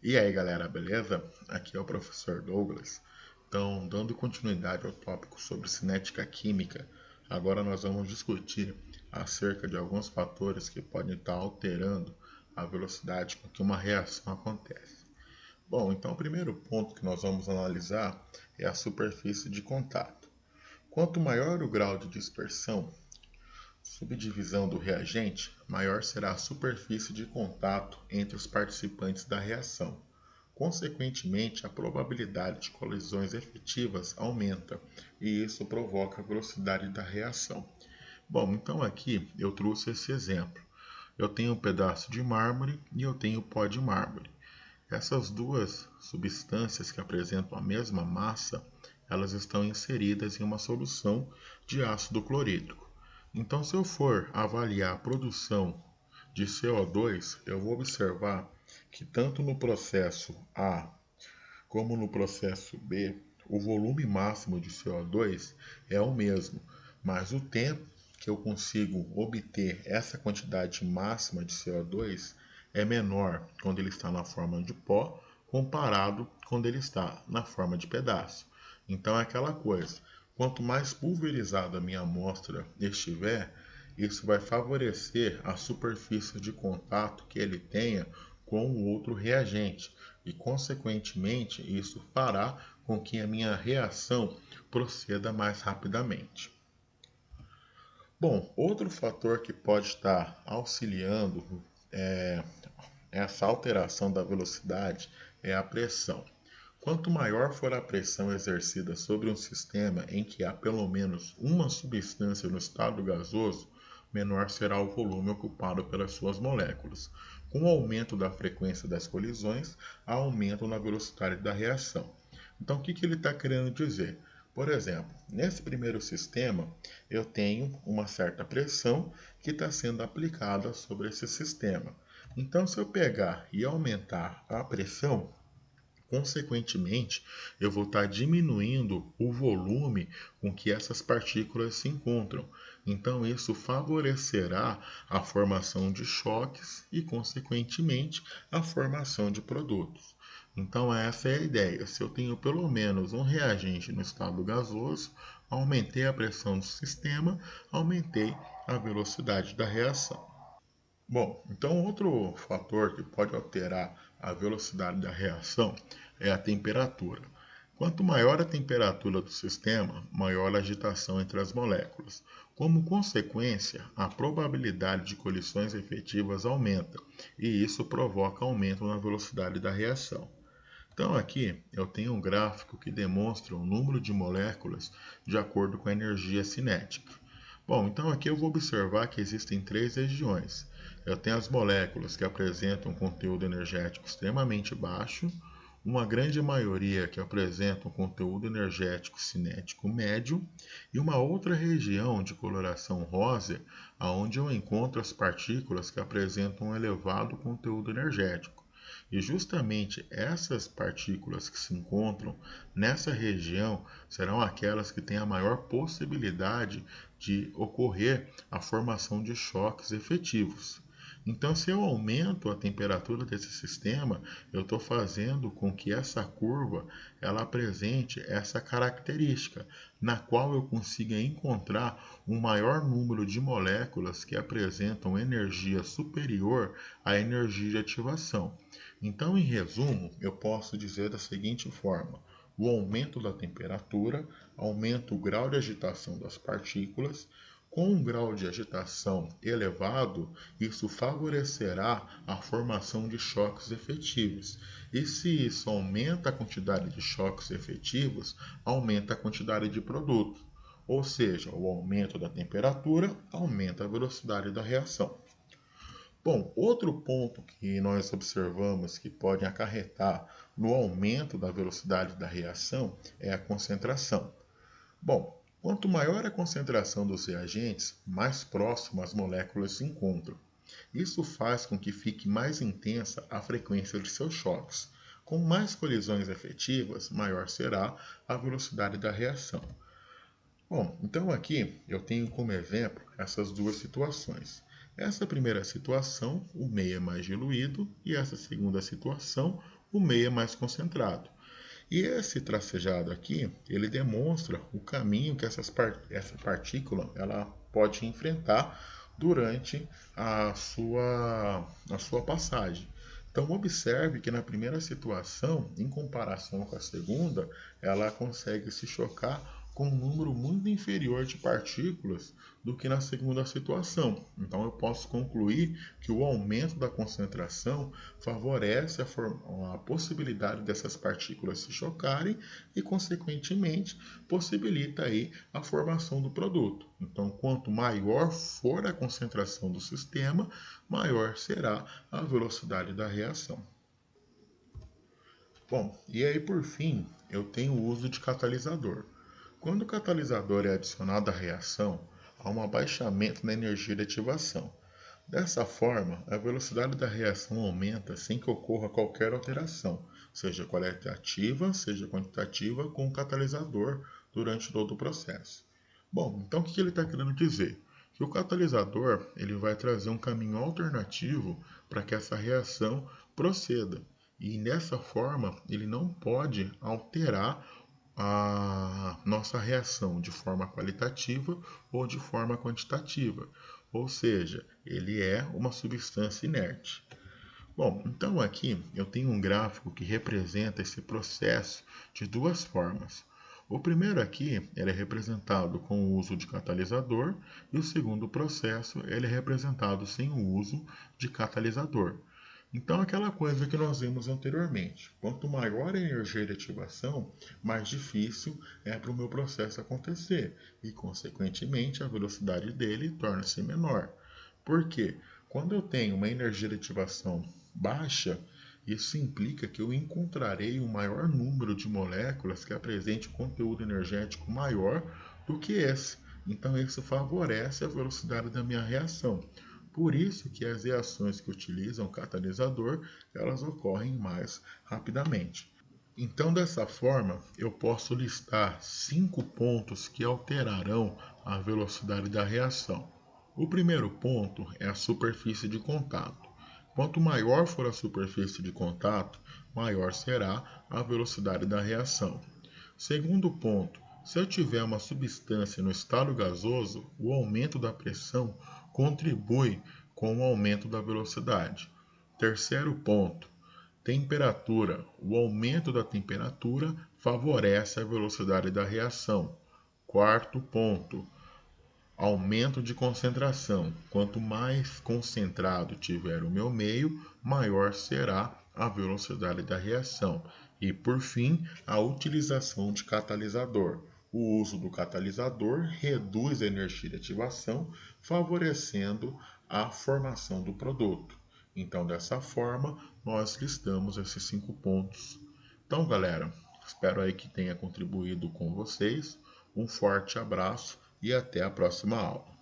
E aí galera, beleza? Aqui é o professor Douglas. Então, dando continuidade ao tópico sobre cinética química, agora nós vamos discutir acerca de alguns fatores que podem estar alterando a velocidade com que uma reação acontece. Bom, então o primeiro ponto que nós vamos analisar é a superfície de contato. Quanto maior o grau de dispersão, subdivisão do reagente, maior será a superfície de contato entre os participantes da reação. Consequentemente, a probabilidade de colisões efetivas aumenta e isso provoca a velocidade da reação. Bom, então aqui eu trouxe esse exemplo. Eu tenho um pedaço de mármore e eu tenho pó de mármore. Essas duas substâncias que apresentam a mesma massa, elas estão inseridas em uma solução de ácido clorídrico. Então, se eu for avaliar a produção de CO2, eu vou observar que tanto no processo A como no processo B, o volume máximo de CO2 é o mesmo, mas o tempo que eu consigo obter essa quantidade máxima de CO2 é menor quando ele está na forma de pó comparado quando ele está na forma de pedaço. Então é aquela coisa, quanto mais pulverizada a minha amostra estiver, isso vai favorecer a superfície de contato que ele tenha com o outro reagente e, consequentemente, isso fará com que a minha reação proceda mais rapidamente. Bom, outro fator que pode estar auxiliando é, essa alteração da velocidade é a pressão. Quanto maior for a pressão exercida sobre um sistema em que há pelo menos uma substância no estado gasoso, menor será o volume ocupado pelas suas moléculas. Com o aumento da frequência das colisões, há aumento na velocidade da reação. Então, o que ele está querendo dizer? Por exemplo, nesse primeiro sistema, eu tenho uma certa pressão que está sendo aplicada sobre esse sistema. Então, se eu pegar e aumentar a pressão, consequentemente, eu vou estar diminuindo o volume com que essas partículas se encontram. Então, isso favorecerá a formação de choques e, consequentemente, a formação de produtos. Então, essa é a ideia. Se eu tenho pelo menos um reagente no estado gasoso, aumentei a pressão do sistema, aumentei a velocidade da reação. Bom, então outro fator que pode alterar a velocidade da reação é a temperatura. Quanto maior a temperatura do sistema, maior a agitação entre as moléculas. Como consequência, a probabilidade de colisões efetivas aumenta, e isso provoca aumento na velocidade da reação. Então aqui eu tenho um gráfico que demonstra o número de moléculas de acordo com a energia cinética. Bom, então aqui eu vou observar que existem três regiões. Eu tenho as moléculas que apresentam um conteúdo energético extremamente baixo, uma grande maioria que apresenta um conteúdo energético cinético médio e uma outra região de coloração rosa, onde eu encontro as partículas que apresentam um elevado conteúdo energético. E justamente essas partículas que se encontram nessa região serão aquelas que têm a maior possibilidade de ocorrer a formação de choques efetivos. Então, se eu aumento a temperatura desse sistema, eu estou fazendo com que essa curva ela apresente essa característica, na qual eu consiga encontrar um maior número de moléculas que apresentam energia superior à energia de ativação. Então, em resumo, eu posso dizer da seguinte forma: o aumento da temperatura aumenta o grau de agitação das partículas. Com um grau de agitação elevado, isso favorecerá a formação de choques efetivos. E se isso aumenta a quantidade de choques efetivos, aumenta a quantidade de produto. Ou seja, o aumento da temperatura aumenta a velocidade da reação. Bom, outro ponto que nós observamos que pode acarretar no aumento da velocidade da reação é a concentração. Bom, quanto maior a concentração dos reagentes, mais próximo as moléculas se encontram. Isso faz com que fique mais intensa a frequência de seus choques. Com mais colisões efetivas, maior será a velocidade da reação. Bom, então aqui eu tenho como exemplo essas duas situações. Essa primeira situação, o meio é mais diluído, e essa segunda situação, o meio é mais concentrado. E esse tracejado aqui, ele demonstra o caminho que essa partícula ela pode enfrentar durante a sua passagem. Então observe que na primeira situação, em comparação com a segunda, ela consegue se chocar com um número muito inferior de partículas do que na segunda situação. Então eu posso concluir que o aumento da concentração favorece a possibilidade dessas partículas se chocarem e, consequentemente, possibilita aí a formação do produto. Então, quanto maior for a concentração do sistema, maior será a velocidade da reação. Bom, e aí por fim, eu tenho o uso de catalisador. Quando o catalisador é adicionado à reação, há um abaixamento na energia de ativação. Dessa forma, a velocidade da reação aumenta sem que ocorra qualquer alteração, seja qualitativa, seja quantitativa, com o catalisador durante todo o processo. Bom, então o que ele está querendo dizer? Que o catalisador ele vai trazer um caminho alternativo para que essa reação proceda. E dessa forma, ele não pode alterar a nossa reação de forma qualitativa ou de forma quantitativa. Ou seja, ele é uma substância inerte. Bom, então aqui eu tenho um gráfico que representa esse processo de duas formas. O primeiro aqui ele é representado com o uso de catalisador e o segundo processo ele é representado sem o uso de catalisador. Então, aquela coisa que nós vimos anteriormente, quanto maior a energia de ativação, mais difícil é para o meu processo acontecer e, consequentemente, a velocidade dele torna-se menor. Por quê? Quando eu tenho uma energia de ativação baixa, isso implica que eu encontrarei um maior número de moléculas que apresentem um conteúdo energético maior do que esse. Então, isso favorece a velocidade da minha reação. Por isso que as reações que utilizam catalisador, elas ocorrem mais rapidamente. Então, dessa forma, eu posso listar 5 pontos que alterarão a velocidade da reação. O primeiro ponto é a superfície de contato. Quanto maior for a superfície de contato, maior será a velocidade da reação. Segundo ponto, se eu tiver uma substância no estado gasoso, o aumento da pressão contribui com o aumento da velocidade. Terceiro ponto, temperatura. O aumento da temperatura favorece a velocidade da reação. Quarto ponto, aumento de concentração. Quanto mais concentrado tiver o meu meio, maior será a velocidade da reação. E, por fim, a utilização de catalisador. O uso do catalisador reduz a energia de ativação, favorecendo a formação do produto. Então, dessa forma, nós listamos esses 5 pontos. Então, galera, espero aí que tenha contribuído com vocês. Um forte abraço e até a próxima aula.